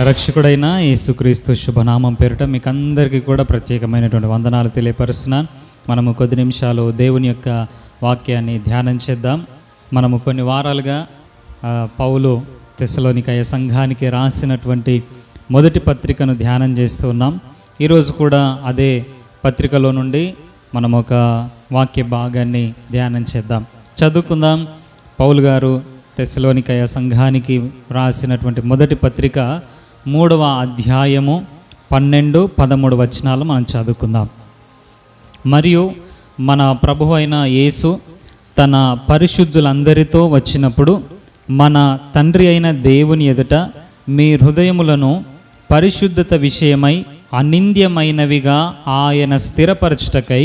మన రక్షకుడైన యేసుక్రీస్తు శుభనామం పేరిట మీకు అందరికీ కూడా ప్రత్యేకమైనటువంటి వందనాలు తెలియపరుస్తున్నాను. మనము కొద్ది నిమిషాలు దేవుని యొక్క వాక్యాన్ని ధ్యానం చేద్దాం. మనము కొన్ని వారాలుగా పౌలు తెస్సలోనికయ సంఘానికి రాసినటువంటి మొదటి పత్రికను ధ్యానం చేస్తూ ఉన్నాం. ఈరోజు కూడా అదే పత్రికలో నుండి మనం ఒక వాక్య భాగాన్ని ధ్యానం చేద్దాం. చదువుకుందాం. పౌలు గారు తెస్సలోనికయ సంఘానికి రాసినటువంటి మొదటి పత్రిక 3వ అధ్యాయము 12-13 వచనాలు మనం చదువుకుందాం. మరియు మన ప్రభువు అయిన యేసు తన పరిశుద్ధులందరితో వచ్చినప్పుడు మన తండ్రి అయిన దేవుని ఎదుట మీ హృదయములను పరిశుద్ధత విషయమై అనింద్యమైనవిగా ఆయన స్థిరపరచుటకై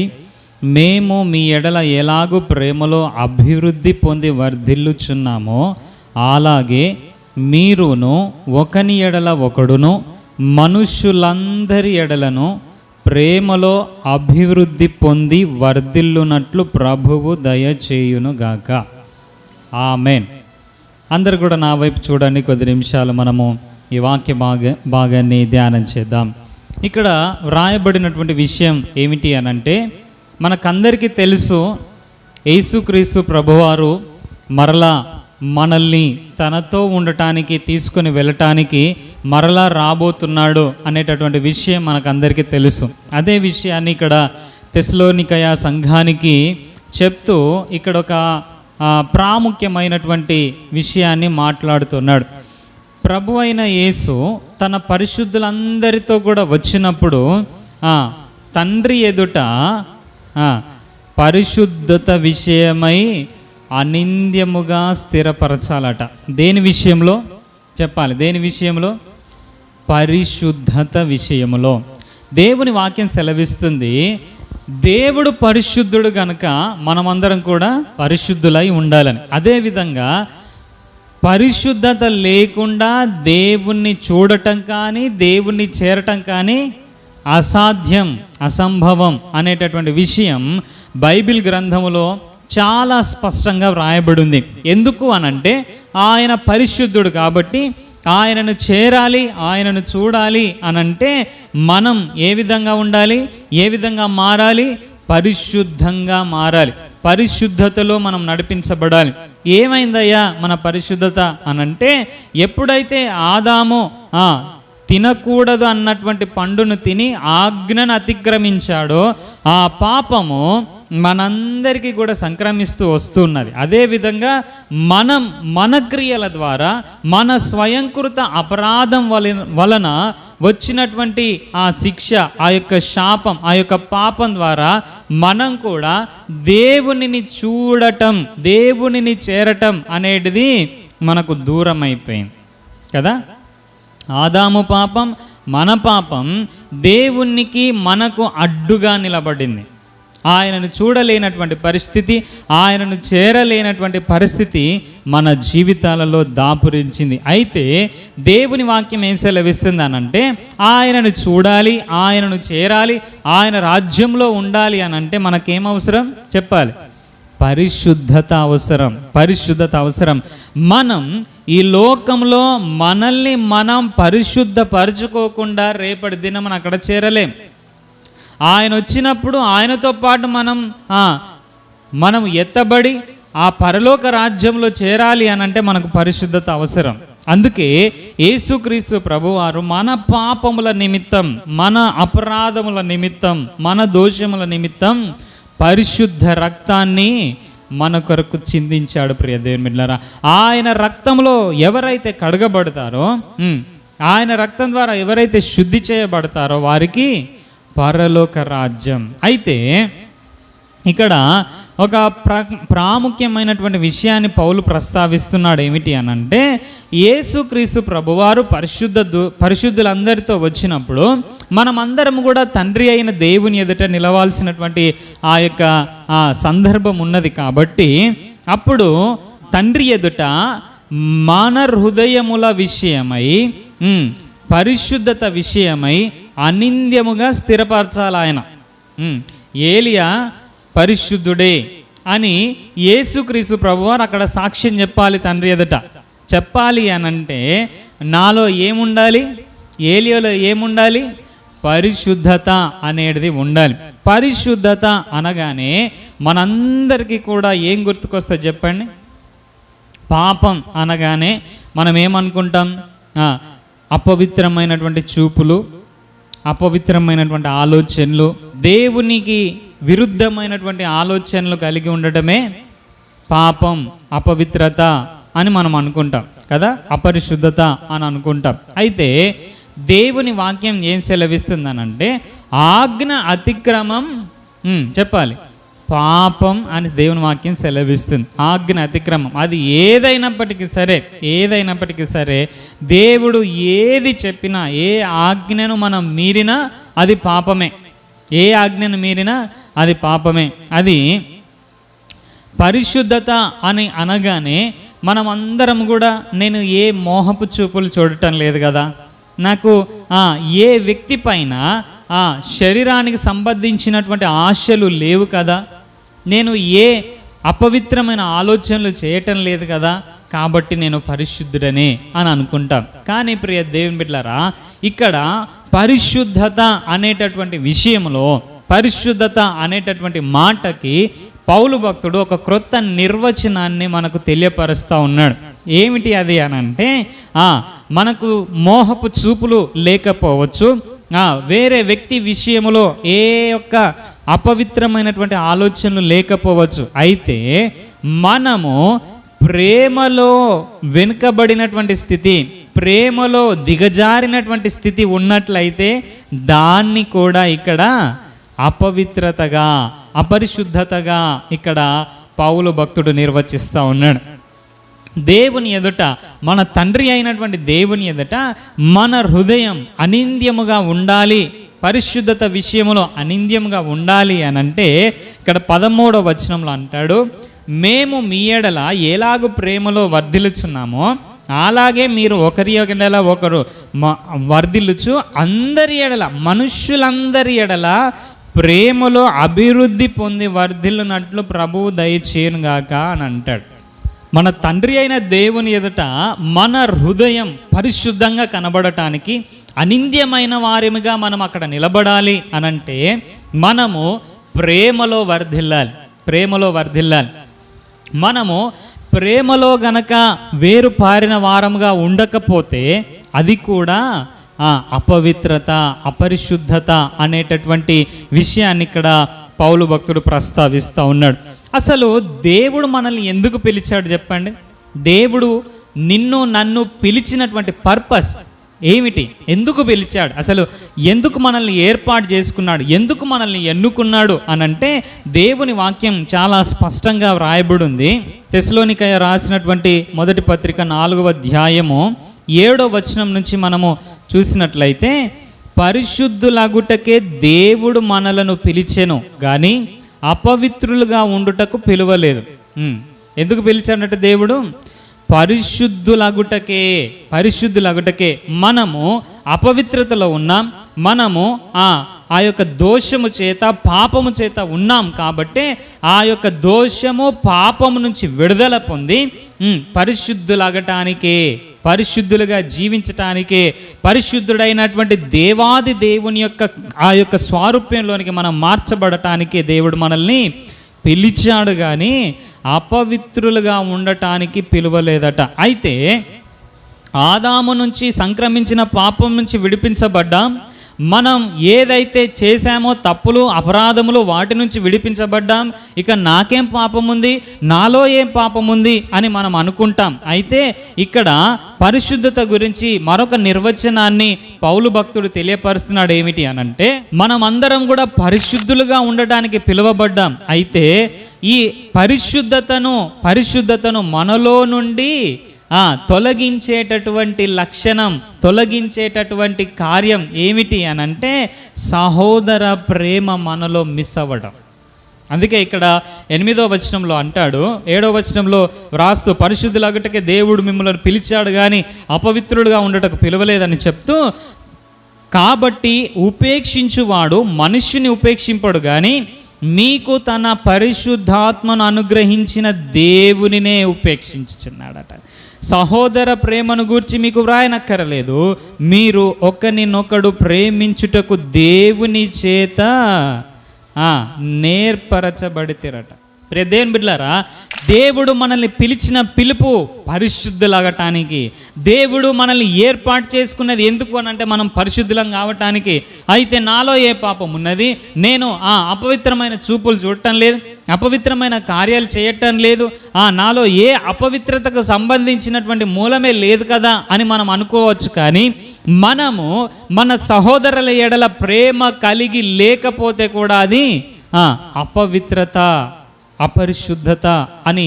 మేము మీ ఎడల ఎలాగూ ప్రేమలో అభివృద్ధి పొంది వర్ధిల్లుచున్నామో అలాగే మీరును ఒకని ఎడల ఒకడును మనుష్యులందరి ఎడలను ప్రేమలో అభివృద్ధి పొంది వర్ధిల్లునట్లు ప్రభువు దయచేయునుగాక. ఆమేన్. అందరు కూడా నా వైపు చూడండి. కొద్ది నిమిషాలు మనము ఈ వాక్య భాగాన్ని ధ్యానం చేద్దాం. ఇక్కడ వ్రాయబడినటువంటి విషయం ఏమిటి అనంటే, మనకందరికీ తెలుసు యేసుక్రీస్తు ప్రభువారు మరలా మనల్ని తనతో ఉండటానికి తీసుకొని వెళ్ళటానికి మరలా రాబోతున్నాడు అనేటటువంటి విషయం మనకందరికీ తెలుసు. అదే విషయాన్ని ఇక్కడ తెస్సలోనికయ సంఘానికి చెప్తూ ఇక్కడ ఒక ప్రాముఖ్యమైనటువంటి విషయాన్ని మాట్లాడుతున్నాడు. ప్రభు అయిన యేసు తన పరిశుద్ధులందరితో కూడా వచ్చినప్పుడు తండ్రి ఎదుట పరిశుద్ధత విషయమై అనింద్యముగా స్థిరపరచాలట. దేని విషయంలో చెప్పాలి? దేని విషయంలో? పరిశుద్ధత విషయంలో. దేవుని వాక్యం సెలవిస్తుంది, దేవుడు పరిశుద్ధుడు కనుక మనమందరం కూడా పరిశుద్ధులై ఉండాలని. అదేవిధంగా పరిశుద్ధత లేకుండా దేవుణ్ణి చూడటం కానీ దేవుణ్ణి చేరటం కానీ అసాధ్యం, అసంభవం అనేటటువంటి విషయం బైబిల్ గ్రంథములో చాలా స్పష్టంగా వ్రాయబడి ఉంది. ఎందుకు అనంటే ఆయన పరిశుద్ధుడు కాబట్టి ఆయనను చేరాలి, ఆయనను చూడాలి అనంటే మనం ఏ విధంగా ఉండాలి, ఏ విధంగా మారాలి? పరిశుద్ధంగా మారాలి. పరిశుద్ధతలో మనం నడిపించబడాలి. ఏమైందయ్యా మన పరిశుద్ధత అనంటే, ఎప్పుడైతే ఆదాము తినకూడదు అన్నటువంటి పండును తిని ఆజ్ఞను అతిక్రమించాడో ఆ పాపము మనందరికీ కూడా సంక్రమిస్తూ వస్తున్నది. అదేవిధంగా మనం మన క్రియల ద్వారా మన స్వయంకృత అపరాధం వలన వచ్చినటువంటి ఆ శిక్ష, ఆ యొక్క శాపం, ఆ యొక్క పాపం ద్వారా మనం కూడా దేవునిని చూడటం, దేవునిని చేరటం అనేది మనకు దూరం అయిపోయింది కదా. ఆదాము పాపం, మన పాపం దేవునికి మనకు అడ్డుగా నిలబడింది. ఆయనను చూడలేనటువంటి పరిస్థితి, ఆయనను చేరలేనటువంటి పరిస్థితి మన జీవితాలలో దాపురించింది. అయితే దేవుని వాక్యం ఏం సెలవిస్తుంది అనంటే, ఆయనను చూడాలి, ఆయనను చేరాలి, ఆయన రాజ్యంలో ఉండాలి అనంటే మనకేం అవసరం చెప్పాలి? పరిశుద్ధత అవసరం. పరిశుద్ధత అవసరం. మనం ఈ లోకంలో మనల్ని మనం పరిశుద్ధపరచుకోకుండా రేపటి దినం మనం అక్కడ చేరలేం. ఆయన వచ్చినప్పుడు ఆయనతో పాటు మనం ఎత్తబడి ఆ పరలోక రాజ్యంలో చేరాలి అనంటే మనకు పరిశుద్ధత అవసరం. అందుకే యేసుక్రీస్తు ప్రభువారు మన పాపముల నిమిత్తం, మన అపరాధముల నిమిత్తం, మన దోషముల నిమిత్తం పరిశుద్ధ రక్తాన్ని మన కొరకు చిందించాడు. ప్రియ దేవుని బిడ్డలారా, ఆయన రక్తంలో ఎవరైతే కడగబడతారో, ఆయన రక్తం ద్వారా ఎవరైతే శుద్ధి చేయబడతారో వారికి పరలోక రాజ్యం. అయితే ఇక్కడ ఒక ప్రాముఖ్యమైనటువంటి విషయాన్ని పౌలు ప్రస్తావిస్తున్నాడు. ఏమిటి అనంటే, యేసుక్రీస్తు ప్రభువారు పరిశుద్ధులందరితో వచ్చినప్పుడు మనమందరం కూడా తండ్రి అయిన దేవుని ఎదుట నిలవాల్సినటువంటి ఆ యొక్క సందర్భం ఉన్నది. కాబట్టి అప్పుడు తండ్రి ఎదుట మన హృదయముల విషయమై, పరిశుద్ధత విషయమై అనింద్యముగా స్థిరపరచాలి ఆయన. ఏలియా పరిశుద్ధుడే అని యేసుక్రీస్తు ప్రభువారు అక్కడ సాక్ష్యం చెప్పాలి తండ్రి ఎదుట. చెప్పాలి అనంటే నాలో ఏముండాలి? ఏలియాలో ఏముండాలి? పరిశుద్ధత అనేది ఉండాలి. పరిశుద్ధత అనగానే మనందరికీ కూడా ఏం గుర్తుకొస్తుంది చెప్పండి? పాపం అనగానే మనం ఏమనుకుంటాం? అపవిత్రమైనటువంటి చూపులు, అపవిత్రమైనటువంటి ఆలోచనలు, దేవునికి విరుద్ధమైనటువంటి ఆలోచనలు కలిగి ఉండటమే పాపం, అపవిత్రత అని మనం అనుకుంటాం కదా, అపరిశుద్ధత అని అనుకుంటాం. అయితే దేవుని వాక్యం ఏం సెలవిస్తుందనంటే ఆజ్ఞ అతిక్రమం చెప్పాలి పాపం అని దేవుని వాక్యం సెలవిస్తుంది. ఆజ్ఞ అతిక్రమం అది ఏదైనప్పటికీ సరే దేవుడు ఏది చెప్పినా, ఏ ఆజ్ఞను మనం మీరినా అది పాపమే. ఏ ఆజ్ఞను మీరినా అది పాపమే. అది పరిశుద్ధత అని అనగానే మనం అందరం కూడా, నేను ఏ మోహపు చూపులు చూడటం లేదు కదా, నాకు ఏ వ్యక్తి పైన శరీరానికి సంబంధించినటువంటి ఆశలు లేవు కదా, నేను ఏ అపవిత్రమైన ఆలోచనలు చేయటం లేదు కదా, కాబట్టి నేను పరిశుద్ధుడనే అని అనుకుంటాం. కానీ ప్రియ దేవుని బిడ్డలారా, ఇక్కడ పరిశుద్ధత అనేటటువంటి విషయంలో, పరిశుద్ధత అనేటటువంటి మాటకి పౌలు భక్తుడు ఒక క్రొత్త నిర్వచనాన్ని మనకు తెలియపరుస్తూ ఉన్నాడు. ఏమిటి అది అని అంటే, మనకు మోహపు చూపులు లేకపోవచ్చు, వేరే వ్యక్తి విషయంలో ఏ యొక్క అపవిత్రమైనటువంటి ఆలోచనలు లేకపోవచ్చు. అయితే మనము ప్రేమలో వెనుకబడినటువంటి స్థితి, ప్రేమలో దిగజారినటువంటి స్థితి ఉన్నట్లయితే దాన్ని కూడా ఇక్కడ అపవిత్రతగా, అపరిశుద్ధతగా ఇక్కడ పౌలు భక్తుడు నిర్వచిస్తూ ఉన్నాడు. దేవుని ఎదుట, మన తండ్రి అయినటువంటి దేవుని ఎదుట మన హృదయం అనింద్యముగా ఉండాలి, పరిశుద్ధత విషయంలో అనింద్యముగా ఉండాలి అని అంటే ఇక్కడ 13వ వచనంలో అంటాడు, మేము మీ ఎడల ఎలాగూ ప్రేమలో వర్ధిల్లుచున్నామో అలాగే మీరు ఒకరి ఎడల ఒకరు వర్ధిల్లుచు అందరి ఎడల, మనుష్యులందరి ఎడల ప్రేమలో అభివృద్ధి పొంది వర్ధిల్లునట్లు ప్రభువు దయచేయునుగాక అని అంటాడు. మన తండ్రి అయిన దేవుని ఎదుట మన హృదయం పరిశుద్ధంగా కనబడటానికి, అనింద్యమైన వారిగా మనం అక్కడ నిలబడాలి అనంటే మనము ప్రేమలో వర్ధిల్లాలి, ప్రేమలో వర్ధిల్లాలి. మనము ప్రేమలో గనక వేరు పారిన వారముగా ఉండకపోతే అది కూడా అపవిత్రత, అపరిశుద్ధత అనేటటువంటి విషయాన్ని ఇక్కడ పౌలు భక్తుడు ప్రస్తావిస్తూ ఉన్నాడు. అసలు దేవుడు మనల్ని ఎందుకు పిలిచాడు చెప్పండి? దేవుడు నిన్ను నన్ను పిలిచినటువంటి పర్పస్ ఏమిటి? ఎందుకు పిలిచాడు? అసలు ఎందుకు మనల్ని ఏర్పాటు చేసుకున్నాడు? ఎందుకు మనల్ని ఎన్నుకున్నాడు అనంటే దేవుని వాక్యం చాలా స్పష్టంగా వ్రాయబడి ఉంది. తెస్సలోనికయ రాసినటువంటి మొదటి పత్రిక 4వ అధ్యాయము 7వ వచనం నుంచి మనము చూసినట్లయితే, పరిశుద్ధులగుటకే దేవుడు మనలను పిలిచెను కానీ అపవిత్రులుగా ఉండుటకు పిలువలేదు. ఎందుకు పిలిచాడంటే దేవుడు పరిశుద్ధులగుటకే మనము అపవిత్రతలో ఉన్నాం, మనము ఆ యొక్క దోషము చేత, పాపము చేత ఉన్నాం. కాబట్టి ఆ యొక్క దోషము, పాపము నుంచి విడుదల పొంది పరిశుద్ధులగటానికే, పరిశుద్ధులుగా జీవించటానికే, పరిశుద్ధుడైనటువంటి దేవాది దేవుని యొక్క ఆ యొక్క స్వారూప్యంలోనికి మనం మార్చబడటానికే దేవుడు మనల్ని పిలిచాడు కానీ అపవిత్రులుగా ఉండటానికి పిలువలేదట. అయితే ఆదాము నుంచి సంక్రమించిన పాపం నుంచి విడిపించబడ్డాం. మనం ఏదైతే చేశామో తప్పులు, అపరాధములు, వాటి నుంచి విడిపించబడ్డాం. ఇక నాకేం పాపం ఉంది, నాలో ఏం పాపం ఉంది అని మనం అనుకుంటాం. అయితే ఇక్కడ పరిశుద్ధత గురించి మరొక నిర్వచనాన్ని పౌలు భక్తుడు తెలియపరుస్తున్నాడు. ఏమిటి అనంటే, మనం అందరం కూడా పరిశుద్ధులుగా ఉండటానికి పిలువబడ్డాం. అయితే ఈ పరిశుద్ధతను మనలో నుండి తొలగించేటటువంటి లక్షణం, తొలగించేటటువంటి కార్యం ఏమిటి అనంటే సహోదర ప్రేమ మనలో మిస్ అవ్వడం. అందుకే ఇక్కడ 8వ వచనంలో అంటాడు, 7వ వచనంలో రాస్తూ, పరిశుద్ధులగుటకే దేవుడు మిమ్మల్ని పిలిచాడు కానీ అపవిత్రులుగా ఉండటకు పిలవలేదని చెప్తూ, కాబట్టి ఉపేక్షించువాడు మనుష్యుని ఉపేక్షింపడు కానీ మీకు తన పరిశుద్ధాత్మను అనుగ్రహించిన దేవునినే ఉపేక్షించుచున్నాడట. సహోదర ప్రేమను గూర్చి మీకు వ్రాయనక్కరలేదు, మీరు ఒకరినొకడు ప్రేమించుటకు దేవుని చేత నేర్పరచబడితిరట. దేవుని బిడ్డలారా, దేవుడు మనల్ని పిలిచిన పిలుపు పరిశుద్ధులగటానికి. దేవుడు మనల్ని ఏర్పాటు చేసుకున్నది ఎందుకు అని అంటే మనం పరిశుద్ధులం కావటానికి. అయితే నాలో ఏ పాపం ఉన్నది, నేను అపవిత్రమైన చూపులు చూడటం లేదు, అపవిత్రమైన కార్యాలు చేయటం లేదు, నాలో ఏ అపవిత్రతకు సంబంధించినటువంటి మూలమే లేదు కదా అని మనం అనుకోవచ్చు. కానీ మనము మన సహోదరుల ఎడల ప్రేమ కలిగి లేకపోతే కూడా అది అపవిత్రత, అపరిశుద్ధత అని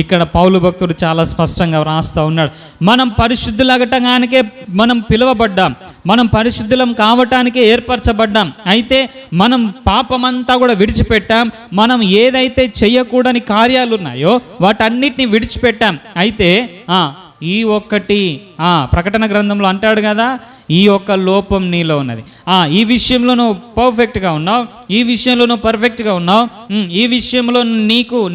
ఇక్కడ పౌలు భక్తుడు చాలా స్పష్టంగా వ్రాస్తూ ఉన్నాడు. మనం పరిశుద్ధులగటానికే మనం పిలువబడ్డాం, మనం పరిశుద్ధులం కావటానికే ఏర్పరచబడ్డాం. అయితే మనం పాపమంతా కూడా విడిచిపెట్టాం. మనం ఏదైతే చేయకూడని కార్యాలు ఉన్నాయో వాటన్నిటిని విడిచిపెట్టాం. అయితే ఈ ఒక్కటి ప్రకటన గ్రంథంలో అంటాడు కదా, ఈ ఒక్క లోపం నీలో ఉన్నది. ఈ విషయంలో నువ్వు పర్ఫెక్ట్గా ఉన్నావు, ఈ విషయంలో నువ్వు పర్ఫెక్ట్గా ఉన్నావు, ఈ విషయంలో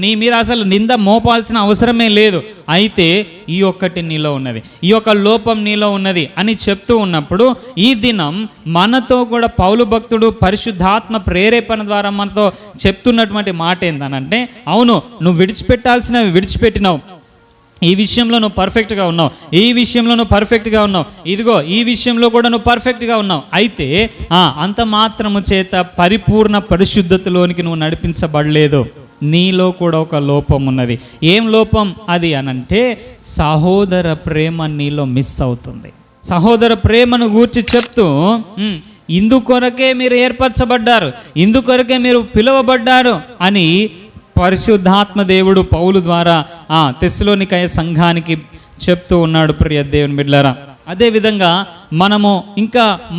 నీ మీద అసలు నింద మోపాల్సిన అవసరమే లేదు. అయితే ఈ ఒక్కటి నీలో ఉన్నది, ఈ యొక్క లోపం నీలో ఉన్నది అని చెప్తూ ఉన్నప్పుడు ఈ దినం మనతో కూడా పౌలు భక్తుడు పరిశుద్ధాత్మ ప్రేరేపణ ద్వారా మనతో చెప్తున్నటువంటి మాట ఏంటనంటే, అవును నువ్వు విడిచిపెట్టాల్సినవి విడిచిపెట్టినావు, ఈ విషయంలో నువ్వు పర్ఫెక్ట్గా ఉన్నావు, ఈ విషయంలో నువ్వు పర్ఫెక్ట్గా ఉన్నావు, ఇదిగో ఈ విషయంలో కూడా నువ్వు పర్ఫెక్ట్గా ఉన్నావు. అయితే అంత మాత్రము చేత పరిపూర్ణ పరిశుద్ధతలోనికి నువ్వు నడిపించబడలేదు. నీలో కూడా ఒక లోపం ఉన్నది. ఏం లోపం అది అనంటే సహోదర ప్రేమ నీలో మిస్ అవుతుంది. సహోదర ప్రేమను గూర్చి చెప్తూ ఇందుకొరకే మీరు ఏర్పరచబడ్డారు, ఇందుకొరకే మీరు పిలువబడ్డారు అని పరిశుద్ధాత్మ దేవుడు పౌలు ద్వారా తెస్సలోనికయ సంఘానికి చెప్తూ ఉన్నాడు. ప్రియ దేవుని బిడ్డలారా, అదేవిధంగా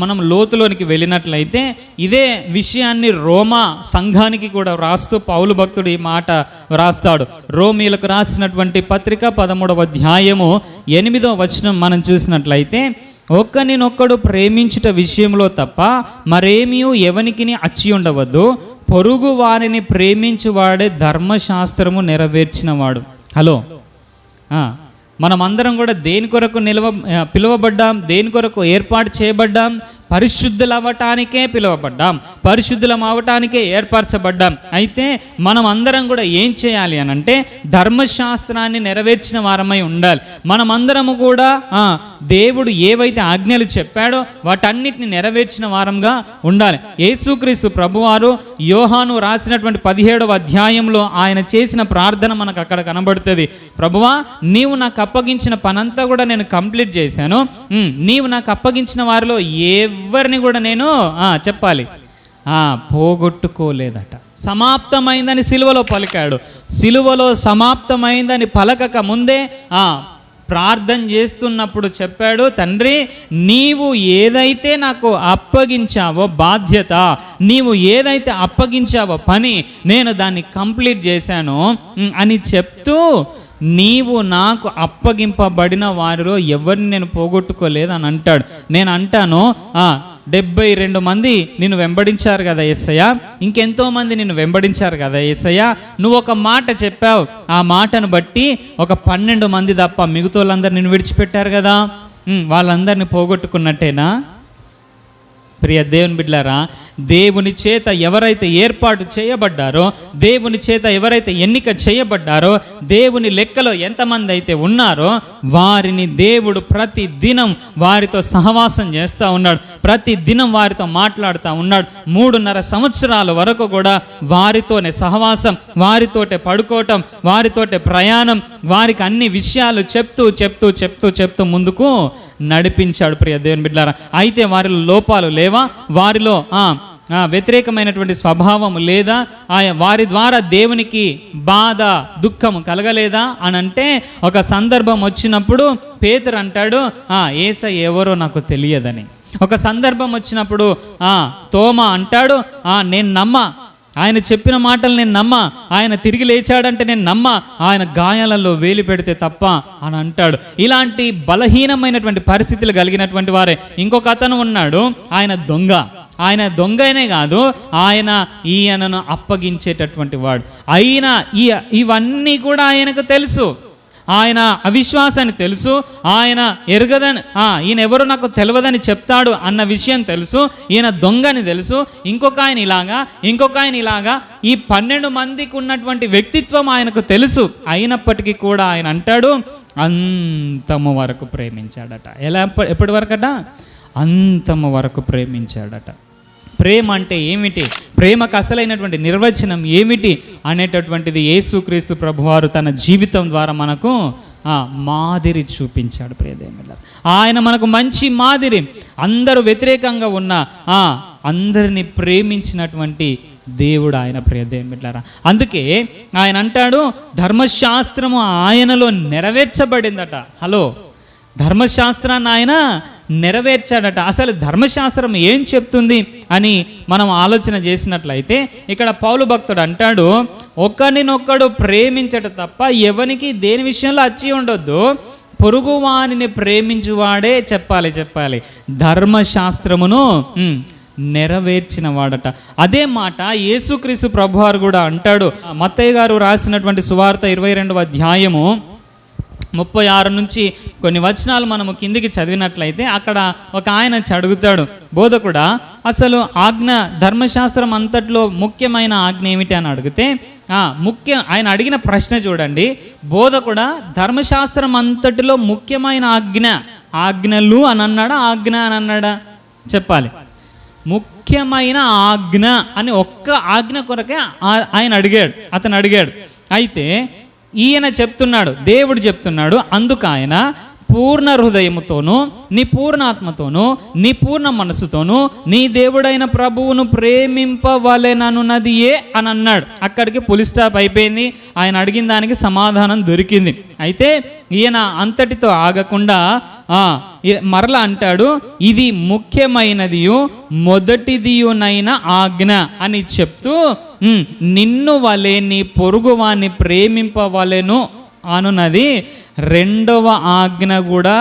మనం లోతులోనికి వెళ్ళినట్లయితే ఇదే విషయాన్ని రోమా సంఘానికి కూడా వ్రాస్తూ పౌలు భక్తుడు ఈ మాట వ్రాస్తాడు. రోమీలకు రాసినటువంటి పత్రిక 13వ అధ్యాయము 8వ వచనం మనం చూసినట్లయితే, ఒకరినొక్కడు ప్రేమించుట విషయంలో తప్ప మరేమీ ఎవనికిని అచ్చి ఉండవద్దు, పొరుగు వారిని ప్రేమించువాడే ధర్మశాస్త్రము నెరవేర్చినవాడు. హలో, మనమందరం కూడా దేని కొరకు పిలువబడ్డాం, దేని కొరకు ఏర్పాటు చేయబడ్డాం? పరిశుద్ధులు అవ్వటానికే పిలువబడ్డాం, పరిశుద్ధులం అవ్వటానికే ఏర్పరచబడ్డాం. అయితే మనం అందరం కూడా ఏం చేయాలి అని అంటే ధర్మశాస్త్రాన్ని నెరవేర్చిన వారమై ఉండాలి. మనమందరము కూడా దేవుడు ఏవైతే ఆజ్ఞలు చెప్పాడో వాటన్నిటిని నెరవేర్చిన వారంగా ఉండాలి. యేసుక్రీస్తు ప్రభువారు యోహాను రాసినటువంటి 17వ అధ్యాయంలో ఆయన చేసిన ప్రార్థన మనకు అక్కడ కనబడుతుంది. ప్రభువా, నీవు నాకు అప్పగించిన పనంతా కూడా నేను కంప్లీట్ చేశాను, నీవు నాకు అప్పగించిన వారిలో ఎవరిని కూడా నేను చెప్పాలి పోగొట్టుకోలేదట. సమాప్తమైందని సిలువలో పలికాడు. సిలువలో సమాప్తమైందని పలకక ముందే ప్రార్థన చేస్తున్నప్పుడు చెప్పాడు, తండ్రి నీవు ఏదైతే నాకు అప్పగించావో బాధ్యత, నీవు ఏదైతే అప్పగించావో పని, నేను దాన్ని కంప్లీట్ చేశాను అని చెప్తూ, నీవు నాకు అప్పగింపబడిన వారిలో ఎవరిని నేను పోగొట్టుకోలేదు అని అంటాడు. నేను అంటాను 72 మంది నిన్ను వెంబడించారు కదా యేసయ్య, ఇంకెంతో మంది నిన్ను వెంబడించారు కదా యేసయ్య, నువ్వు ఒక మాట చెప్పావు, ఆ మాటను బట్టి ఒక 12 మంది తప్ప మిగతా వాళ్ళందరూ నిన్ను విడిచిపెట్టారు కదా, వాళ్ళందరినీ పోగొట్టుకున్నట్టేనా? ప్రియ దేవుని బిడ్డలారా, దేవుని చేత ఎవరైతే ఏర్పాటు చేయబడ్డారో, దేవుని చేత ఎవరైతే ఎన్నిక చేయబడ్డారో, దేవుని లెక్కలో ఎంతమంది అయితే ఉన్నారో వారిని దేవుడు ప్రతి దినం వారితో సహవాసం చేస్తూ ఉన్నాడు, ప్రతి దినం వారితో మాట్లాడుతూ ఉన్నాడు. 3.5 సంవత్సరాల వరకు కూడా వారితోనే సహవాసం, వారితోటే పడుకోవటం, వారితోటే ప్రయాణం, వారికి అన్ని విషయాలు చెప్తూ చెప్తూ చెప్తూ చెప్తూ ముందుకు నడిపించాడు. ప్రియ దేవుని బిడ్డలారా, అయితే వారిలో లోపాలు లేవా? వారిలో వ్యతిరేకమైనటువంటి స్వభావం లేదా? వారి ద్వారా దేవునికి బాధ దుఃఖము కలగలేదా అని అంటే, ఒక సందర్భం వచ్చినప్పుడు పేతురు అంటాడు, యేసయ్య ఎవరో నాకు తెలియదని. ఒక సందర్భం వచ్చినప్పుడు తోమా అంటాడు, నేను నమ్మా, ఆయన చెప్పిన మాటలు నేను నమ్మా, ఆయన తిరిగి లేచాడంటే నేను నమ్మా, ఆయన గాయాలలో వేలి పెడితే తప్ప అని అంటాడు. ఇలాంటి బలహీనమైనటువంటి పరిస్థితులు కలిగినటువంటి వారే. ఇంకొక అతను ఉన్నాడు, ఆయన దొంగ. ఆయన దొంగనే కాదు, ఈయనను అప్పగించేటటువంటి వాడు. అయినా ఇవన్నీ కూడా ఆయనకు తెలుసు. ఆయన అవిశ్వాసాన్ని తెలుసు, ఆయన ఎరగదని, ఈయన ఎవరు నాకు తెలియదని చెప్తాడు అన్న విషయం తెలుసు, ఈయన దొంగని తెలుసు, ఇంకొక ఆయన ఇలాగా ఈ 12 మందికి ఉన్నటువంటి వ్యక్తిత్వం ఆయనకు తెలుసు. అయినప్పటికీ కూడా ఆయన అంటాడు అంతము వరకు ప్రేమించాడట. ఎప్పటి వరకట? అంతము వరకు ప్రేమించాడట. ప్రేమ అంటే ఏమిటి, ప్రేమకు అసలైనటువంటి నిర్వచనం ఏమిటి అనేటటువంటిది యేసుక్రీస్తు ప్రభువారు తన జీవితం ద్వారా మనకు మాదిరి చూపించాడు. ప్రియదేవులారా, ఆయన మనకు మంచి మాదిరి. అందరూ వ్యతిరేకంగా ఉన్న అందరినీ ప్రేమించినటువంటి దేవుడు ఆయన. ప్రియదేవులారా, అందుకే ఆయన అంటాడు ధర్మశాస్త్రము ఆయనలో నెరవేర్చబడిందట. హలో, ధర్మశాస్త్రాన్ని ఆయన నెరవేర్చాడట. అసలు ధర్మశాస్త్రం ఏం చెప్తుంది అని మనం ఆలోచన చేసినట్లయితే ఇక్కడ పౌలు భక్తుడు అంటాడు, ఒకరినొక్కడు ప్రేమించట తప్ప ఎవనికి దేని విషయంలో అచ్చి ఉండొద్దు, పొరుగువానిని ప్రేమించువాడే చెప్పాలి ధర్మశాస్త్రమును నెరవేర్చిన వాడట. అదే మాట యేసుక్రీస్తు ప్రభువారు కూడా అంటాడు. మత్తయి గారు రాసినటువంటి సువార్త 22వ అధ్యాయము 36 నుంచి కొన్ని వచనాలు మనము కిందికి చదివినట్లయితే అక్కడ ఒక ఆయన అడుగుతాడు, బోధకుడా అసలు ధర్మశాస్త్రం అంతట్లో ముఖ్యమైన ఆజ్ఞ ఏమిటి అని అడిగితే ఆయన అడిగిన ప్రశ్న చూడండి, బోధకుడా ధర్మశాస్త్రం అంతటిలో ముఖ్యమైన ఆజ్ఞలు అని అన్నాడా, ఆజ్ఞ అని అన్నాడా? చెప్పాలి. ముఖ్యమైన ఆజ్ఞ అని ఒక్క ఆజ్ఞ కొరకే అతను అడిగాడు. అయితే ఈయన చెప్తున్నాడు, దేవుడు చెప్తున్నాడు, అందుకు ఆయన పూర్ణ హృదయముతోనూ నీ పూర్ణాత్మతోనూ నీ పూర్ణ మనసుతోనూ నీ దేవుడైన ప్రభువును ప్రేమింపవలెననున్నది అని అన్నాడు. అక్కడికి పులి స్టాప్ అయిపోయింది. ఆయన అడిగిన దానికి సమాధానం దొరికింది. అయితే ఈయన అంతటితో ఆగకుండా మరలా అంటాడు, ఇది ముఖ్యమైనదియు మొదటిదియునైన ఆజ్ఞ అని చెప్తూ నిన్ను వలె నీ పొరుగువాన్ని ప్రేమింపవలెను అనున్నది రెండవ ఆజ్ఞ కూడా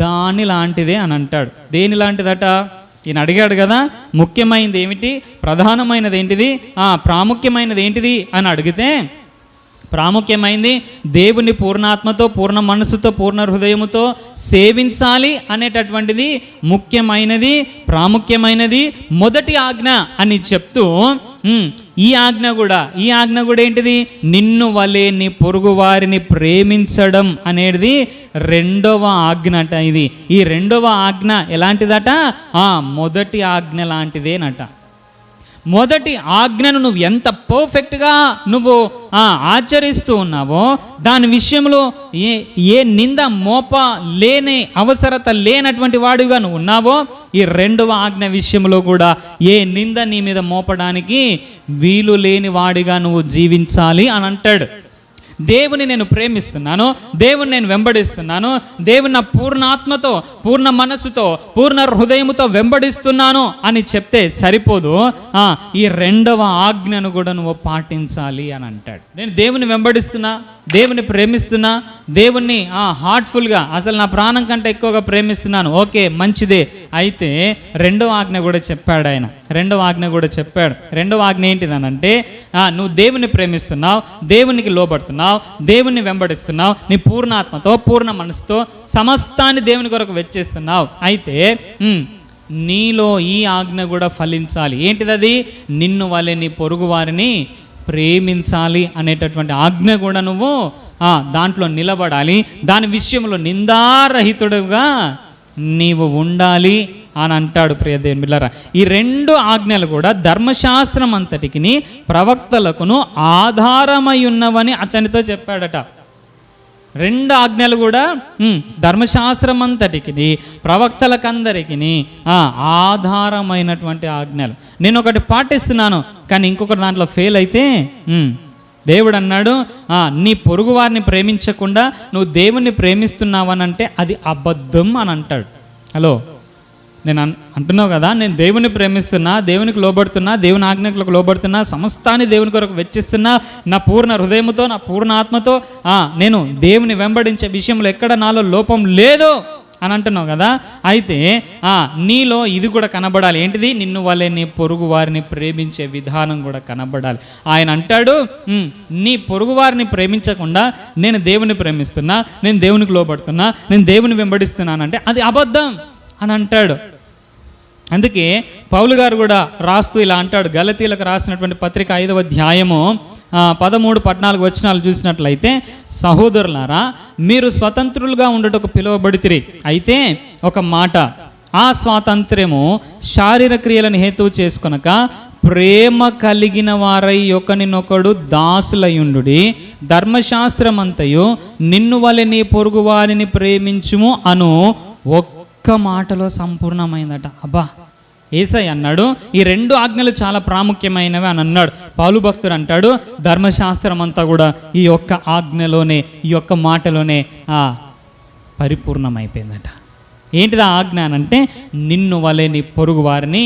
దాని లాంటిదే అని అంటాడు. దేని లాంటిదట? ఈయన అడిగాడు కదా, ముఖ్యమైనది ఏమిటి, ప్రధానమైనది ఏంటిది, ప్రాముఖ్యమైనది ఏంటిది అని అడిగితే ప్రాముఖ్యమైనది దేవుని పూర్ణాత్మతో పూర్ణ మనసుతో పూర్ణ హృదయముతో సేవించాలి అనేటటువంటిది ముఖ్యమైనది, ప్రాముఖ్యమైనది, మొదటి ఆజ్ఞ అని చెప్తూ ఈ ఆజ్ఞ కూడా ఏంటిది, నిన్ను వలె నీ పొరుగు వారిని ప్రేమించడం అనేది రెండవ ఆజ్ఞ అట. ఈ రెండవ ఆజ్ఞ ఎలాంటిదట? మొదటి ఆజ్ఞ లాంటిదేనట. మొదటి ఆజ్ఞను నువ్వు ఎంత పర్ఫెక్ట్గా ఆచరిస్తూ ఉన్నావో, దాని విషయంలో ఏ నింద మోప లేని అవసరత లేనటువంటి వాడిగా నువ్వు ఉన్నావో, ఈ రెండవ ఆజ్ఞ విషయంలో కూడా ఏ నింద నీ మీద మోపడానికి వీలు లేని వాడిగా నువ్వు జీవించాలి అని అంటాడు. దేవుని నేను ప్రేమిస్తున్నాను, దేవుని నేను వెంబడిస్తున్నాను, దేవుని నా పూర్ణాత్మతో పూర్ణ మనస్సుతో పూర్ణ హృదయముతో వెంబడిస్తున్నాను అని చెప్తే సరిపోదు, ఈ రెండవ ఆజ్ఞను కూడా నువ్వు పాటించాలి అని అంటాడు. నేను దేవుని వెంబడిస్తున్నా, దేవుని ప్రేమిస్తున్నా, దేవుణ్ణి హార్ట్ఫుల్గా అసలు నా ప్రాణం కంటే ఎక్కువగా ప్రేమిస్తున్నాను, ఓకే మంచిదే. అయితే రెండవ ఆజ్ఞ కూడా చెప్పాడు ఆయన. రెండవ ఆజ్ఞ ఏంటిదనంటే, నువ్వు దేవుని ప్రేమిస్తున్నావు, దేవునికి లోబడుతున్నావు, దేవుణ్ణి వెంబడిస్తున్నావు, నీ పూర్ణాత్మతో పూర్ణ మనసుతో సమస్తాన్ని దేవుని కొరకు వెచ్చిస్తున్నావు. అయితే నీలో ఈ ఆజ్ఞ కూడా ఫలించాలి. ఏంటిదది? నిన్ను వలె నీ పొరుగు వారిని ప్రేమించాలి అనేటటువంటి ఆజ్ఞ కూడా నువ్వు దాంట్లో నిలబడాలి. దాని విషయంలో నిందారహితుడుగా నీవు ఉండాలి అని అంటాడు. ప్రియ దేవుని బిడ్డలారా, ఈ రెండు ఆజ్ఞలు కూడా ధర్మశాస్త్రం అంతటికి ప్రవక్తలకును ఆధారమై ఉన్నవని అతనితో చెప్పాడట. రెండు ఆజ్ఞలు కూడా ధర్మశాస్త్రం అంతటికి ప్రవక్తలకందరికి ఆధారమైనటువంటి ఆజ్ఞలు. నేను ఒకటి పాటిస్తున్నాను కానీ ఇంకొకటి దాంట్లో ఫెయిల్ అయితే దేవుడు అన్నాడు, నీ పొరుగు వారిని ప్రేమించకుండా నువ్వు దేవుణ్ణి ప్రేమిస్తున్నావనంటే అది అబద్ధం అని అంటాడు. హలో, నేను అంటున్నావు కదా, నేను దేవుని ప్రేమిస్తున్నా, దేవునికి లోబడుతున్నా, దేవుని ఆజ్ఞలకు లోబడుతున్నా, సమస్తాన్ని దేవుని కొరకు వెచ్చిస్తున్నా, నా పూర్ణ హృదయముతో నా పూర్ణ ఆత్మతో నేను దేవుని వెంబడించే విషయంలో ఎక్కడ నాలో లోపం లేదు అని అంటున్నావు కదా. అయితే నీలో ఇది కూడా కనబడాలి. ఏంటిది? నిన్ను వలె నీ పొరుగు వారిని ప్రేమించే విధానం కూడా కనబడాలి. ఆయన అంటాడు, నీ పొరుగు వారిని ప్రేమించకుండా నేను దేవుని ప్రేమిస్తున్నా, నేను దేవునికి లోబడుతున్నా, నేను దేవుని వెంబడిస్తున్నానంటే అది అబద్ధం అని అంటాడు. అందుకే పౌలు గారు కూడా రాస్తూ ఇలా అంటాడు. గలతీలకు రాసినటువంటి పత్రిక 5వ అధ్యాయము 13-14 వచనాలు చూసినట్లయితే, సహోదరులారా, మీరు స్వతంత్రులుగా ఉండటకు పిలువబడితిరి. అయితే ఒక మాట, ఆ స్వాతంత్ర్యము శారీరక క్రియలను హేతువు చేసుకొనక ప్రేమ కలిగిన వారై ఒకనినొకడు దాసులయుండుడి. ధర్మశాస్త్రమంతయు నిన్ను వలె నీ పొరుగు వారిని ప్రేమించుము అను ఒక్క మాటలో సంపూర్ణమైందట. అబ్బా, యేసయ్య అన్నాడు ఈ 2 ఆజ్ఞలు చాలా ప్రాముఖ్యమైనవి అని అన్నాడు. పౌలు భక్తుడు అంటాడు ధర్మశాస్త్రం అంతా కూడా ఈ ఒక్క ఆజ్ఞలోనే, ఈ ఒక్క మాటలోనే పరిపూర్ణమైపోయిందట. ఏంటిది ఆ ఆజ్ఞ అంటే, నిన్ను వలె నీ పొరుగు వారిని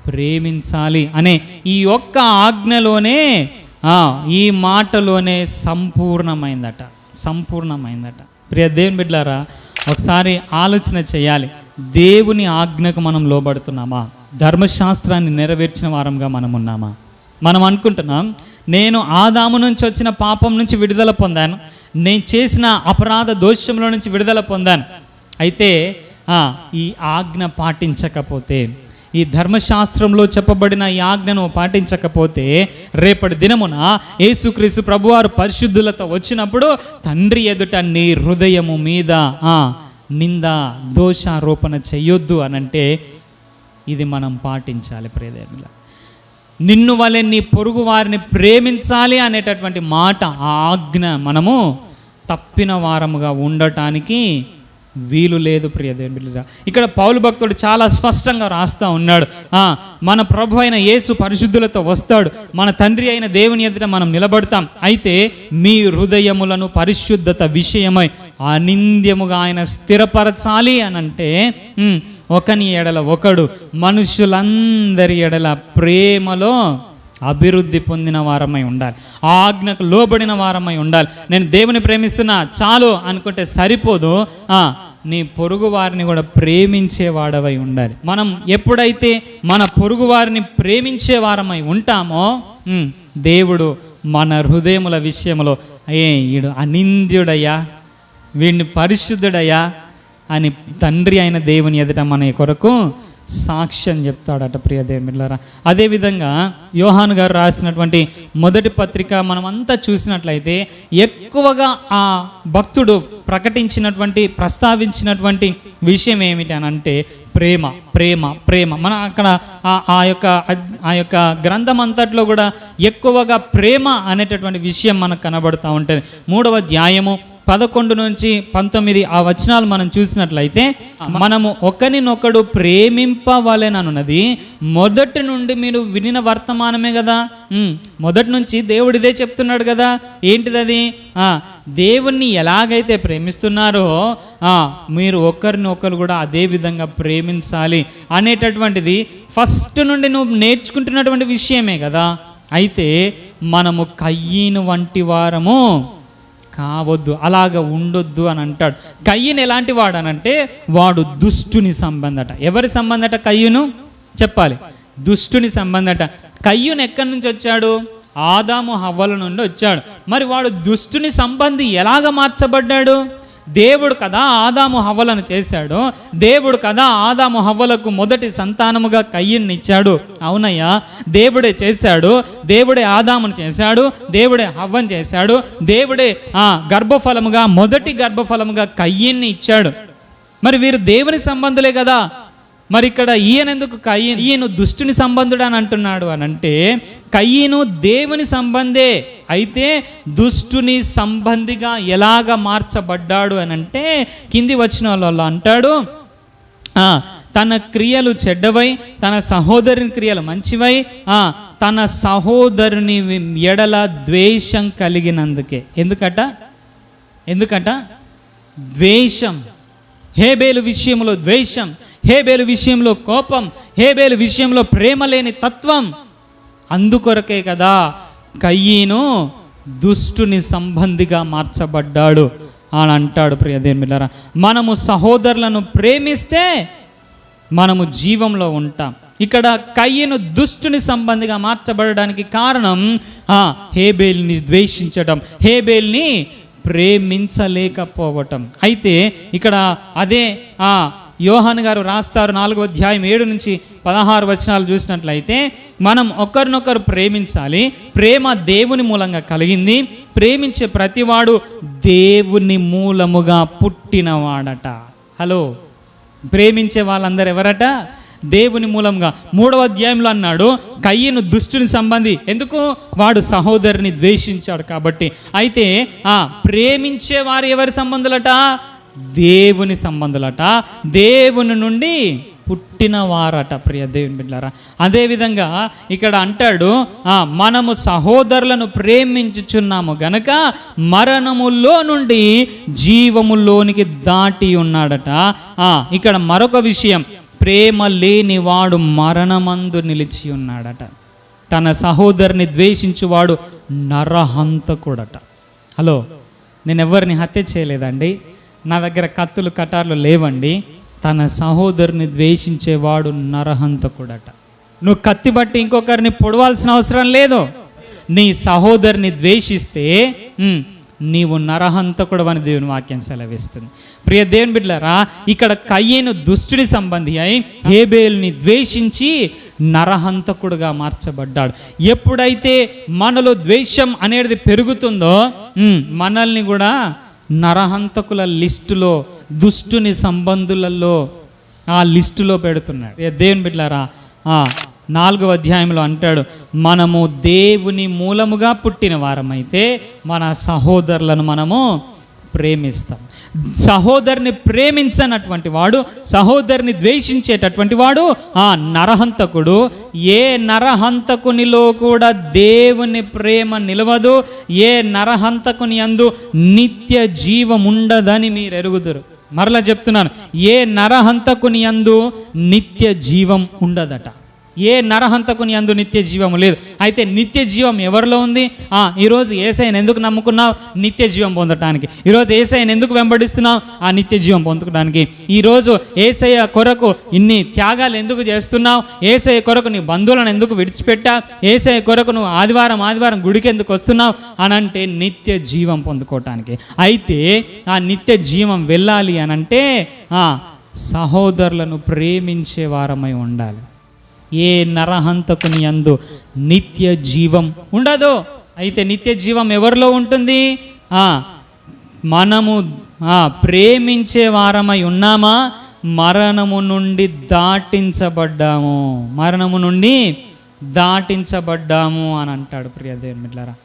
ప్రేమించాలి అనే ఈ ఒక్క ఆజ్ఞలోనే, ఈ మాటలోనే సంపూర్ణమైందట. ప్రియ దేవుని బిడ్డలారా, ఒకసారి ఆలోచన చేయాలి. దేవుని ఆజ్ఞకు మనం లోబడుతున్నామా? ధర్మశాస్త్రాన్ని నెరవేర్చిన వారంగా మనం ఉన్నామా? మనం అనుకుంటున్నాం, నేను ఆదాము నుంచి వచ్చిన పాపం నుంచి విడుదల పొందాను, నేను చేసిన అపరాధ దోషంలో నుంచి విడుదల పొందాను. అయితే ఈ ఆజ్ఞ పాటించకపోతే, ఈ ధర్మశాస్త్రంలో చెప్పబడిన ఈ ఆజ్ఞను పాటించకపోతే, రేపటి దినమున యేసుక్రీస్తు ప్రభువారు పరిశుద్ధులతో వచ్చినప్పుడు తండ్రి ఎదుట నీ హృదయము మీద నింద దోషారోపణ చెయ్యొద్దు అనంటే ఇది మనం పాటించాలి. ప్రియదేవుల, నిన్ను వలె నీ పొరుగు వారిని ప్రేమించాలి అనేటటువంటి మాట, ఆ ఆజ్ఞ మనము తప్పిన వారముగా ఉండటానికి వీలు లేదు. ప్రియదేవుని బిడ్డలారా, ఇక్కడ పౌలు భక్తుడు చాలా స్పష్టంగా రాస్తూ ఉన్నాడు, మన ప్రభు అయిన యేసు పరిశుద్ధులతో వస్తాడు, మన తండ్రి అయిన దేవుని ఎదుట మనం నిలబడతాం. అయితే మీ హృదయములను పరిశుద్ధత విషయమై అనింద్యముగా ఆయన స్థిరపరచాలి అనంటే, ఒకని ఎడల ఒకడు మనుషులందరి ఎడల ప్రేమలో అభివృద్ధి పొందిన వారమై ఉండాలి. ఆజ్ఞకు లోబడిన వారమై ఉండాలి. నేను దేవుని ప్రేమిస్తున్నా చాలు అనుకుంటే సరిపోదు, నీ పొరుగు వారిని కూడా ప్రేమించేవాడవై ఉండాలి. మనం ఎప్పుడైతే మన పొరుగు వారిని ప్రేమించే వారమై ఉంటామో, దేవుడు మన హృదయముల విషయంలో వీడు అనింద్యుడయ్యా, వీడిని పరిశుద్ధుడయ్యా అని తండ్రి అయిన దేవుని ఎదుట మన కొరకు సాక్ష్యం చెప్తాడట. ప్రియ దేవులారా, అదేవిధంగా యోహాను గారు రాసినటువంటి మొదటి పత్రిక మనం అంతా చూసినట్లయితే ఎక్కువగా ఆ భక్తుడు ప్రస్తావించినటువంటి విషయం ఏమిటి అని అంటే ప్రేమ ప్రేమ ప్రేమ. మన అక్కడ ఆ యొక్క గ్రంథం అంతట్లో కూడా ఎక్కువగా ప్రేమ అనేటటువంటి విషయం మనకు కనబడుతూ ఉంటుంది. 3వ అధ్యాయము 11 నుంచి 19 ఆ వచనాలు మనం చూసినట్లయితే, మనము ఒకరినొకడు ప్రేమింపవలెనన్నది మొదటి నుండి మీరు వినిన వర్తమానమే కదా. మొదటి నుంచి దేవుడు ఇదే చెప్తున్నాడు కదా. ఏంటిది? దేవుణ్ణి ఎలాగైతే ప్రేమిస్తున్నారో మీరు ఒకరినొకరు కూడా అదే విధంగా ప్రేమించాలి అనేటటువంటిది ఫస్ట్ నుండి నువ్వు నేర్చుకుంటున్నటువంటి విషయమే కదా. అయితే మనము కయ్యను వంటి వారము కావద్దు, అలాగ ఉండొద్దు అని అంటాడు. కయ్యను ఎలాంటి వాడు అనంటే వాడు దుష్టుని సంబంధట. ఎవరి సంబంధట? కయ్యను చెప్పాలి, దుష్టుని సంబంధట. కయ్యను ఎక్కడి నుంచి వచ్చాడు? ఆదాము హవ్వల నుండి వచ్చాడు. మరి వాడు దుష్టుని సంబంధి ఎలాగ మార్చబడ్డాడు? దేవుడు కదా ఆదాము హవ్వలను చేశాడు, దేవుడు కదా ఆదాము హవ్వలకు మొదటి సంతానముగా కయ్యన్ని ఇచ్చాడు. అవునయ్యా, దేవుడే చేశాడు, దేవుడే ఆదామును చేశాడు, దేవుడే హవ్వను చేశాడు, దేవుడే గర్భఫలముగా మొదటి గర్భఫలముగా కయ్యన్ని ఇచ్చాడు. మరి వీరు దేవుని సంబంధులే కదా. మరి ఇక్కడ ఈయనెందుకు ఈయన దుష్టుని సంబంధుడు అని అంటున్నాడు అని అంటే, కయ్యను దేవుని సంబంధే, అయితే దుష్టుని సంబంధిగా ఎలాగ మార్చబడ్డాడు అని అంటే కింది వచనాలలో అంటాడు, తన క్రియలు చెడ్డవై తన సహోదరుని క్రియలు మంచివై తన సహోదరుని ఎడల ద్వేషం కలిగినందుకే. ఎందుకట ద్వేషం. హేబేలు విషయంలో ద్వేషం, హేబేలు విషయంలో కోపం, హేబేలు విషయంలో ప్రేమ లేని తత్వం. అందుకొరకే కదా కయ్యను దుష్టుని సంబంధిగా మార్చబడ్డాడు. అని అంటాడు. ప్రియ దేవుని బిడ్డలారా, మనము సహోదరులను ప్రేమిస్తే మనము జీవంలో ఉంటాం. ఇక్కడ కయ్యను దుష్టుని సంబంధిగా మార్చబడడానికి కారణం హేబేల్ని ద్వేషించటం, హేబేల్ని ప్రేమించలేకపోవటం. అయితే ఇక్కడ అదే యోహాను గారు రాస్తారు 4వ అధ్యాయం 7 నుంచి 16 వచనాలు చూసినట్లయితే, మనం ఒకరినొకరు ప్రేమించాలి. ప్రేమ దేవుని మూలంగా కలిగింది. ప్రేమించే ప్రతివాడు దేవుని మూలముగా పుట్టినవాడట. హలో, ప్రేమించే వాళ్ళందరూ ఎవరట? దేవుని మూలంగా. 3వ అధ్యాయంలో అన్నాడు కయ్యను దుష్టుని సంబంధి. ఎందుకు? వాడు సహోదరుని ద్వేషించాడు కాబట్టి. అయితే ప్రేమించే వారు ఎవరి సంబంధులట? దేవుని సంబంధులట, దేవుని నుండి పుట్టిన వారట. ప్రియ దేవుని బిడ్డలారా, అదేవిధంగా ఇక్కడ అంటాడు మనము సహోదరులను ప్రేమించుచున్నాము గనక మరణములో నుండి జీవములోనికి దాటి ఉన్నాడట. ఇక్కడ మరొక విషయం, ప్రేమ లేనివాడు మరణమందు నిలిచి ఉన్నాడట. తన సహోదరుని ద్వేషించువాడు నరహంతకుడట. హలో, నేను ఎవరిని హత్య చేయలేదండి, నా దగ్గర కత్తులు కటార్లు లేవండి. తన సహోదరుని ద్వేషించేవాడు నరహంతకుడట. నువ్వు కత్తి బట్టి ఇంకొకరిని పొడవాల్సిన అవసరం లేదు. నీ సహోదరుని ద్వేషిస్తే నీవు నరహంతకుడు అని దేవుని వాక్యం సెలవిస్తుంది. ప్రియ దేవుని బిడ్డలారా, ఇక్కడ కయ్యేను దుష్టుని సంబంధి అయి హేబేలుని ద్వేషించి నరహంతకుడుగా మార్చబడ్డాడు. ఎప్పుడైతే మనలో ద్వేషం అనేది పెరుగుతుందో మనల్ని కూడా నరహంతకుల లిస్టులో, దుష్టుని సంబంధులలో ఆ లిస్టులో పెడుతున్నాడు. దేవుని బిడ్డలారా, 4వ అధ్యాయంలో అంటాడు, మనము దేవుని మూలముగా పుట్టిన వారమైతే మన సహోదరులను మనము ప్రేమిస్తాం. సహోదరుని ప్రేమించనటువంటి వాడు, సహోదరుని ద్వేషించేటటువంటి వాడు నరహంతకుడు. ఏ నరహంతకునిలో కూడా దేవుని ప్రేమ నిలవదు. ఏ నరహంతకుని యందు నిత్య జీవం ఉండదని మీరు ఎరుగుదురు. మరలా చెప్తున్నాను, ఏ నరహంతకుని యందు నిత్య జీవం ఉండదట. ఏ నరహంతకుని యందు నిత్య జీవము లేదు. అయితే నిత్య జీవం ఎవరిలో ఉంది? ఈరోజు యేసయ్యను ఎందుకు నమ్ముకున్నావు? నిత్య జీవం పొందడానికి. ఈరోజు యేసయ్యను ఎందుకు వెంబడిస్తున్నావు? ఆ నిత్య జీవం పొందడానికి. ఈరోజు యేసయ్య కొరకు ఇన్ని త్యాగాలు ఎందుకు చేస్తున్నావు? యేసయ్య కొరకు నీ బంధువులను ఎందుకు విడిచిపెట్టా? యేసయ్య కొరకు నువ్వు ఆదివారం గుడికి ఎందుకు వస్తున్నావు అని అంటే నిత్య జీవం పొందుకోవటానికి. అయితే ఆ నిత్య జీవం వెళ్ళాలి అనంటే సహోదరులను ప్రేమించే వారమై ఉండాలి. ఏ నరహంతకుని యందు నిత్య జీవం ఉండదు. అయితే నిత్య జీవం ఎవరిలో ఉంటుంది? మనము ప్రేమించే వారమై ఉన్నామా? మరణము నుండి దాటించబడ్డాము, మరణము నుండి దాటించబడ్డాము అని అంటాడు. ప్రియ దేవుని బిడ్డలారా,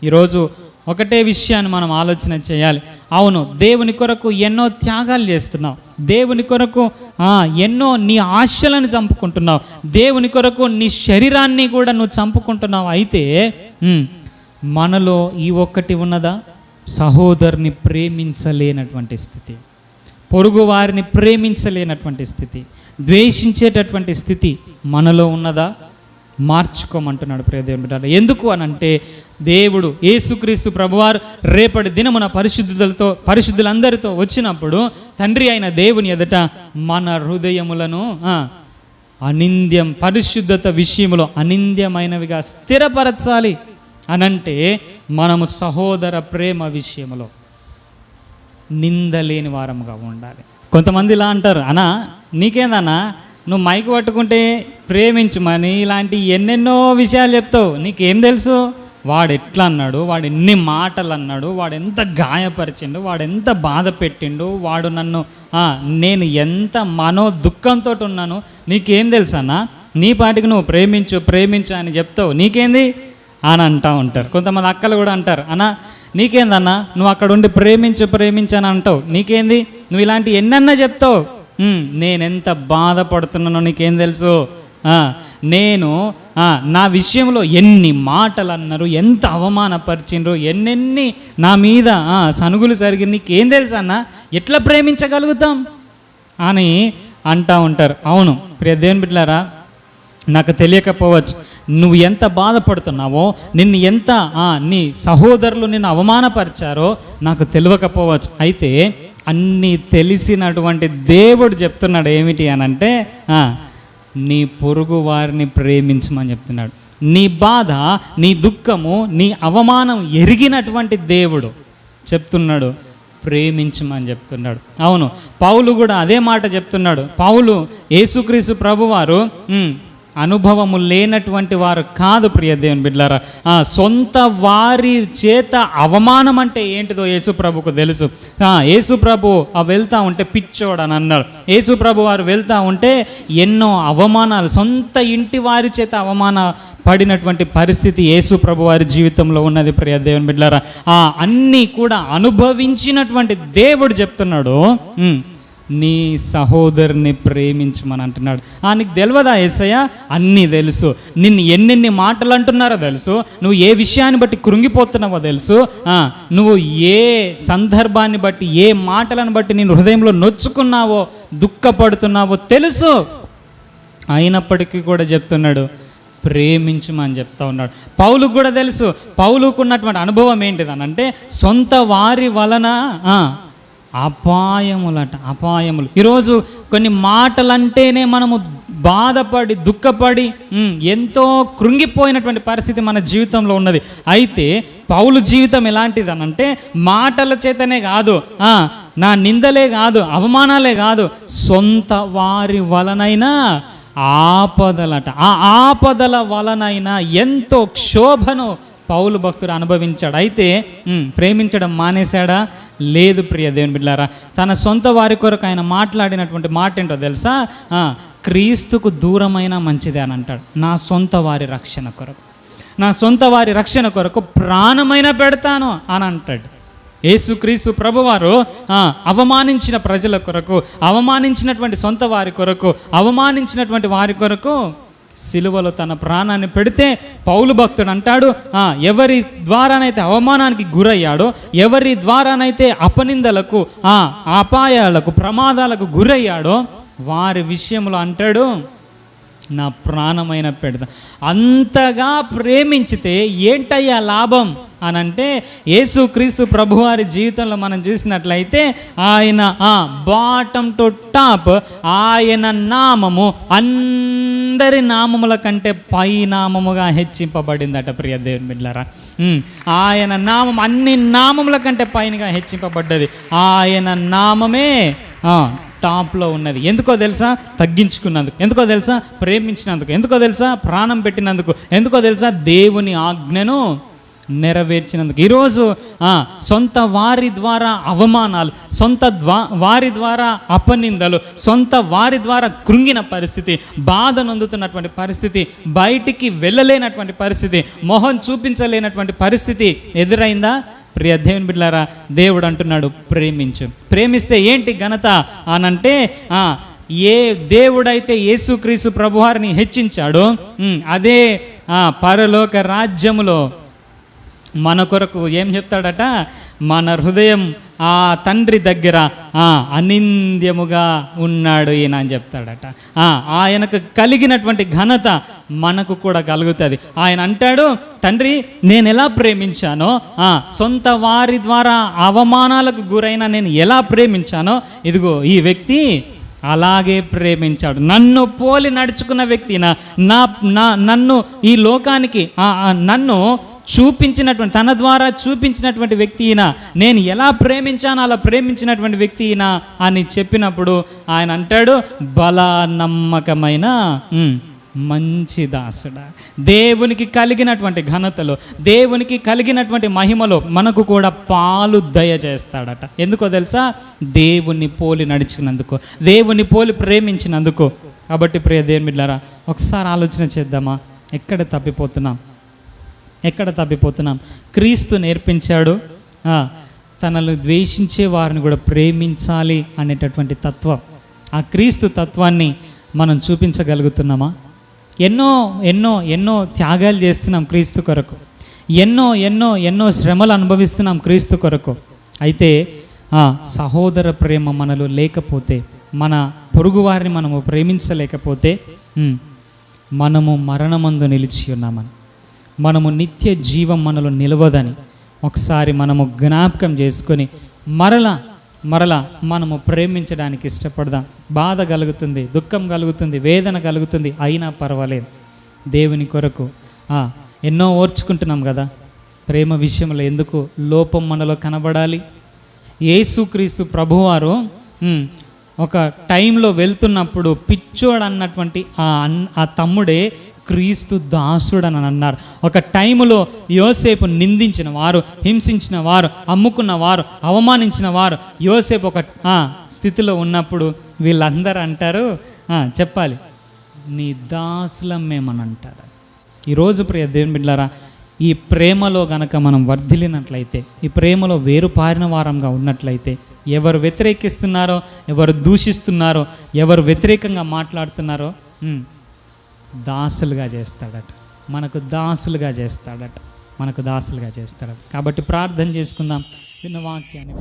ఈరోజు ఒకటే విషయాన్ని మనం ఆలోచన చేయాలి. అవును, దేవుని కొరకు ఎన్నో త్యాగాలు చేస్తున్నావు, దేవుని కొరకు ఎన్నో నీ ఆశలను చంపుకుంటున్నావు, దేవుని కొరకు నీ శరీరాన్ని కూడా నువ్వు చంపుకుంటున్నావు. అయితే మనలో ఈ ఒక్కటి ఉన్నదా? సహోదరుని ప్రేమించలేనటువంటి స్థితి, పొరుగు వారిని ప్రేమించలేనటువంటి స్థితి, ద్వేషించేటటువంటి స్థితి మనలో ఉన్నదా? మార్చుకోమంటున్నాడు ప్రియ దేవుని బిడ్డలారా. ఎందుకు అనంటే దేవుడు యేసుక్రీస్తు ప్రభువారు రేపటి దినమున పరిశుద్ధులందరితో వచ్చినప్పుడు తండ్రి అయిన దేవుని ఎదుట మన హృదయములను పరిశుద్ధత విషయంలో అనింద్యమైనవిగా స్థిరపరచాలి అనంటే మనము సహోదర ప్రేమ విషయంలో నిందలేని వారముగా ఉండాలి. కొంతమంది ఇలా అంటారు, అన్నా నీకేందన్నా నువ్వు మైక్ పట్టుకుంటే ప్రేమించమని ఇలాంటి ఎన్నెన్నో విషయాలు చెప్తావు, నీకేం తెలుసు? వాడు ఎట్లా అన్నాడు, వాడు ఎన్ని మాటలు అన్నాడు, వాడు ఎంత గాయపరిచిండు, వాడు ఎంత బాధ పెట్టిండు, వాడు నేను ఎంత దుఃఖంతో ఉన్నాను, నీకేం తెలుసు అన్న? నీ పాటికి నువ్వు ప్రేమించు అని చెప్తావు, నీకేంది అని అంటూ ఉంటారు. కొంతమంది అక్కలు కూడా అంటారు, అన్నా నీకేందన్నా నువ్వు అక్కడ ఉండి ప్రేమించు అని అంటావు, నీకేంది? నువ్వు ఇలాంటి ఎన్నన్నా చెప్తావు, నేనెంత బాధపడుతున్నానో నీకేం తెలుసు? నేను నా విషయంలో ఎన్ని మాటలు అన్నారు, ఎంత అవమానపరిచిండ్రు, ఎన్నెన్ని నా మీద సనుగులు జరిగి నీకేం తెలుసు అన్న? ఎట్లా ప్రేమించగలుగుతాం అని అంటూ ఉంటారు. అవును ప్రియ దేవుని బిడ్డలారా, నాకు తెలియకపోవచ్చు, నువ్వు ఎంత బాధపడుతున్నావో, నిన్ను ఎంత నీ సహోదరులు నిన్ను అవమానపరిచారో నాకు తెలియకపోవచ్చు. అయితే అన్నీ తెలిసినటువంటి దేవుడు చెప్తున్నాడు ఏమిటి అనంటే, నీ పొరుగు వారిని ప్రేమించమని చెప్తున్నాడు. నీ బాధ, నీ దుఃఖము, నీ అవమానం ఎరిగినటువంటి దేవుడు చెప్తున్నాడు ప్రేమించమని చెప్తున్నాడు. అవును, పౌలు కూడా అదే మాట చెప్తున్నాడు. పౌలు యేసుక్రీస్తు ప్రభువారు అనుభవము లేనటువంటి వారు కాదు ప్రియ దేవుని బిడ్డలారా. సొంత వారి చేత అవమానం అంటే ఏంటిదో యేసు ప్రభుకు తెలుసు. యేసు ప్రభు వెళ్తూ ఉంటే పిచ్చోడు అని అన్నారు. యేసు ప్రభు వారు వెళ్తూ ఉంటే ఎన్నో అవమానాలు, సొంత ఇంటి వారి చేత అవమాన పడినటువంటి పరిస్థితి యేసు ప్రభు వారి జీవితంలో ఉన్నది ప్రియ దేవుని బిడ్డలారా. అన్నీ కూడా అనుభవించినటువంటి దేవుడు చెప్తున్నాడు నీ సహోదరుని ప్రేమించమని అంటున్నాడు. నీకు తెలియదా యేసయ్య? అన్నీ తెలుసు. నిన్ను ఎన్నెన్ని మాటలు అంటున్నారో తెలుసు. నువ్వు ఏ విషయాన్ని బట్టి కృంగిపోతున్నావో తెలుసు. నువ్వు ఏ సందర్భాన్ని బట్టి, ఏ మాటలను బట్టి నేను హృదయంలో నొచ్చుకున్నావో, దుఃఖపడుతున్నావో తెలుసు. అయినప్పటికీ కూడా చెప్తున్నాడు ప్రేమించమని చెప్తా ఉన్నాడు. పౌలుకు కూడా తెలుసు. పౌలుకు ఉన్నటువంటి అనుభవం ఏంటిదనంటే, సొంత వారి వలన అపాయములు. ఈరోజు కొన్ని మాటలంటేనే మనము బాధపడి, దుఃఖపడి, ఎంతో కృంగిపోయినటువంటి పరిస్థితి మన జీవితంలో ఉన్నది. అయితే పౌలు జీవితం ఎలాంటిదనంటే, మాటల చేతనే కాదు, నా నిందలే కాదు, అవమానాలే కాదు, సొంత వారి వలనైనా ఆపదలట. ఆపదల వలనైనా ఎంతో క్షోభను పౌలు భక్తుడు అనుభవించాడు. అయితే ప్రేమించడం మానేశాడా? లేదు ప్రియ దేవుని బిడ్డలారా. తన సొంత వారి కొరకు ఆయన మాట్లాడినటువంటి మాట ఏంటో తెలుసా? క్రీస్తుకు దూరమైన మంచిదే అని అంటాడు. నా సొంత వారి రక్షణ కొరకు, నా సొంత వారి రక్షణ కొరకు ప్రాణమైన పెడతాను అని అంటాడు. యేసుక్రీస్తు ప్రభువారు అవమానించిన ప్రజల కొరకు, అవమానించినటువంటి సొంత వారి కొరకు, అవమానించినటువంటి వారి కొరకు సిలువలో తన ప్రాణాన్ని పెడితే పౌలు భక్తుడు అంటాడు, ఎవరి ద్వారానైతే అవమానానికి గురయ్యాడో, ఎవరి ద్వారానైతే అపనిందలకు, అపాయాలకు, ప్రమాదాలకు గురయ్యాడో వారి విషయంలో అంటాడు నా ప్రాణమైన పెడతా. అంతగా ప్రేమించితే ఏంటయ్యా లాభం అని అంటే, యేసుక్రీస్తు ప్రభువారి జీవితంలో మనం చూసినట్లయితే ఆయన బాటమ్ టు టాప్ ఆయన నామము అందరి నామముల కంటే పై నామముగా హెచ్చింపబడిందట ప్రియ దేవుని బిడ్డలారా. ఆయన నామం అన్ని నామముల కంటే పైనగా హెచ్చింపబడ్డది. ఆయన నామమే టాప్లో ఉన్నది. ఎందుకో తెలుసా? తగ్గించుకున్నందుకు. ఎందుకో తెలుసా? ప్రేమించినందుకు. ఎందుకో తెలుసా? ప్రాణం పెట్టినందుకు. ఎందుకో తెలుసా? దేవుని ఆజ్ఞను నెరవేర్చినందుకు. ఈరోజు సొంత వారి ద్వారా అవమానాలు, సొంత వారి ద్వారా అపనిందలు, సొంత వారి ద్వారా కృంగిన పరిస్థితి, బాధ నొందుతున్నటువంటి పరిస్థితి, బయటికి వెళ్ళలేనటువంటి పరిస్థితి, మొహం చూపించలేనటువంటి పరిస్థితి ఎదురైందా? ప్రియ దేవుని బిడ్డలారా, దేవుడు అంటున్నాడు ప్రేమించు. ప్రేమిస్తే ఏంటి ఘనత అనంటే, ఏ దేవుడైతే యేసుక్రీస్తు ప్రభువారిని హెచ్చించాడో అదే పరలోక రాజ్యములో మన కొరకు ఏం చెప్తాడట? మన హృదయం ఆ తండ్రి దగ్గర అనింద్యముగా ఉన్నాడు ఈయన అని చెప్తాడట. ఆయనకు కలిగినటువంటి ఘనత మనకు కూడా కలుగుతుంది. ఆయన అంటాడు, తండ్రి నేను ఎలా ప్రేమించానో, సొంత వారి ద్వారా అవమానాలకు గురైన నేను ఎలా ప్రేమించానో, ఇదిగో ఈ వ్యక్తి అలాగే ప్రేమించాడు. నన్ను పోలి నడుచుకున్న వ్యక్తి, నన్ను ఈ లోకానికి నన్ను చూపించినటువంటి, తన ద్వారా చూపించినటువంటి వ్యక్తి ఈయన. నేను ఎలా ప్రేమించానో అలా ప్రేమించినటువంటి వ్యక్తి ఈయన అని చెప్పినప్పుడు ఆయన అంటాడు, బలా నమ్మకమైన మంచి దాసుడా. దేవునికి కలిగినటువంటి ఘనతలో, దేవునికి కలిగినటువంటి మహిమలో మనకు కూడా పాలు దయచేస్తాడట. ఎందుకో తెలుసా? దేవుని పోలి నడిచినందుకు, దేవుని పోలి ప్రేమించినందుకు. కాబట్టి ప్రియ దేవుని బిడ్డలారా, ఒకసారి ఆలోచన చేద్దామా? ఎక్కడ తప్పిపోతున్నాం? క్రీస్తు నేర్పించాడు తనను ద్వేషించే వారిని కూడా ప్రేమించాలి అనేటటువంటి తత్వం. ఆ క్రీస్తు తత్వాన్ని మనం చూపించగలుగుతున్నామా? ఎన్నో ఎన్నో ఎన్నో త్యాగాలు చేస్తున్నాం క్రీస్తు కొరకు, ఎన్నో శ్రమలు అనుభవిస్తున్నాం క్రీస్తు కొరకు. అయితే సహోదర ప్రేమ మనలో లేకపోతే, మన పొరుగువారిని మనము ప్రేమించలేకపోతే మనము మరణమందు నిలిచి ఉన్నామని, మనము నిత్య జీవం మనలో నిలవదని ఒకసారి మనము జ్ఞాపకం చేసుకొని మరలా మనము ప్రేమించడానికి ఇష్టపడదాం. బాధ కలుగుతుంది, దుఃఖం కలుగుతుంది, వేదన కలుగుతుంది, అయినా పర్వాలేదు. దేవుని కొరకు ఎన్నో ఓర్చుకుంటున్నాం కదా. ప్రేమ విషయంలో ఎందుకు లోపం మనలో కనబడాలి? యేసుక్రీస్తు ప్రభువారు ఒక టైంలో వెళ్తున్నప్పుడు పిచ్చోడు అన్నటువంటి ఆ తమ్ముడే క్రీస్తు దాసుడు అని అన్నారు. ఒక టైములో యోసేపు నిందించిన వారు, హింసించిన వారు, అమ్ముకున్న వారు, అవమానించిన వారు యోసేపు ఒక స్థితిలో ఉన్నప్పుడు వీళ్ళందరూ అంటారు, చెప్పాలి, నీ దాసులం మేమని అంటారు. ఈరోజు ప్రియ దేవుని బిడ్డలారా, ఈ ప్రేమలో గనక మనం వర్ధిల్లినట్లయితే, ఈ ప్రేమలో వేరుపారిన వారంగా ఉన్నట్లయితే, ఎవరు వ్యతిరేకిస్తున్నారో, ఎవరు దూషిస్తున్నారో, ఎవరు వ్యతిరేకంగా మాట్లాడుతున్నారో దాసులుగా చేస్తాడట, మనకు దాసులుగా చేస్తాడట. కాబట్టి ప్రార్థన చేసుకుందాం. విన్న వాక్యాన్ని